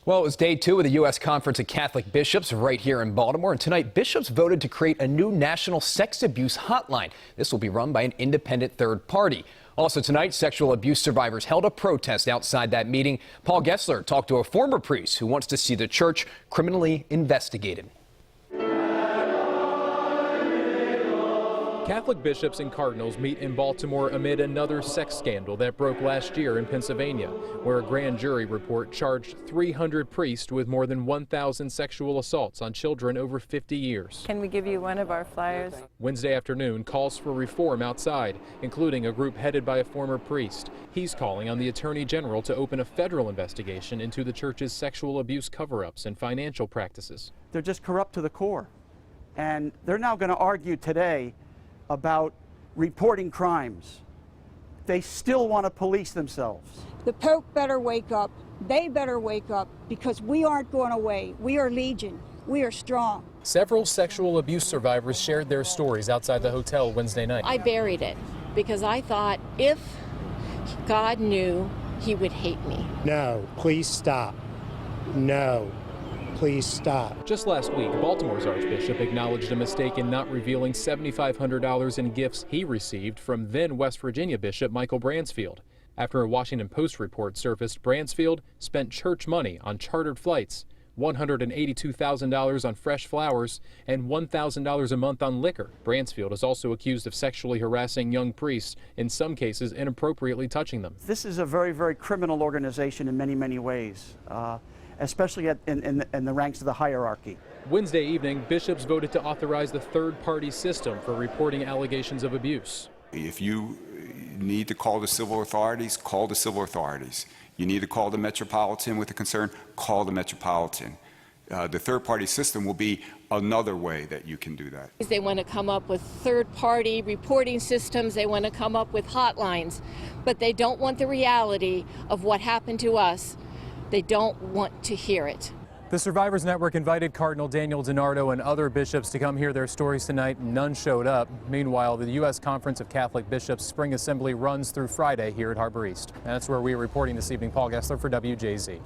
Well, it was day 2 of the U.S. Conference of Catholic Bishops right here in Baltimore. And tonight, bishops voted to create a new national sex abuse hotline. This will be run by an independent third party. Also tonight, sexual abuse survivors held a protest outside that meeting. Paul Gessler talked to a former priest who wants to see the church criminally investigated. Catholic bishops and cardinals meet in Baltimore amid another sex scandal that broke last year in Pennsylvania, where a grand jury report charged 300 priests with more than 1,000 sexual assaults on children over 50 years. Can we give you one of our flyers? Wednesday afternoon, calls for reform outside, including a group headed by a former priest. He's calling on the Attorney General to open a federal investigation into the church's sexual abuse cover-ups and financial practices. They're just corrupt to the core. And they're now going to argue today about reporting crimes. They still want to police themselves. The Pope better wake up. They better wake up, because we aren't going away. We are legion. We are strong. Several sexual abuse survivors shared their stories outside the hotel Wednesday night. I buried it because I thought if God knew, he would hate me. No, please stop. No. Please stop. Just last week, Baltimore's Archbishop acknowledged a mistake in not revealing $7,500 in gifts he received from then West Virginia Bishop Michael Bransfield. After a Washington Post report surfaced, Bransfield spent church money on chartered flights, $182,000 on fresh flowers, and $1,000 a month on liquor. Bransfield is also accused of sexually harassing young priests, in some cases inappropriately touching them. This is a very, very criminal organization in many, many ways. Especially in the ranks of the hierarchy. Wednesday evening, bishops voted to authorize the third-party system for reporting allegations of abuse. If you need to call the civil authorities, call the civil authorities. You need to call the Metropolitan with a concern, call the Metropolitan. The third-party system will be another way that you can do that. They want to come up with third-party reporting systems. They want to come up with hotlines, but they don't want the reality of what happened to us. They don't want to hear it. The Survivors Network invited Cardinal Daniel DiNardo and other bishops to come hear their stories tonight. None showed up. Meanwhile, the U.S. Conference of Catholic Bishops Spring Assembly runs through Friday here at Harbor East. And that's where we are reporting this evening. Paul Gessler for WJZ.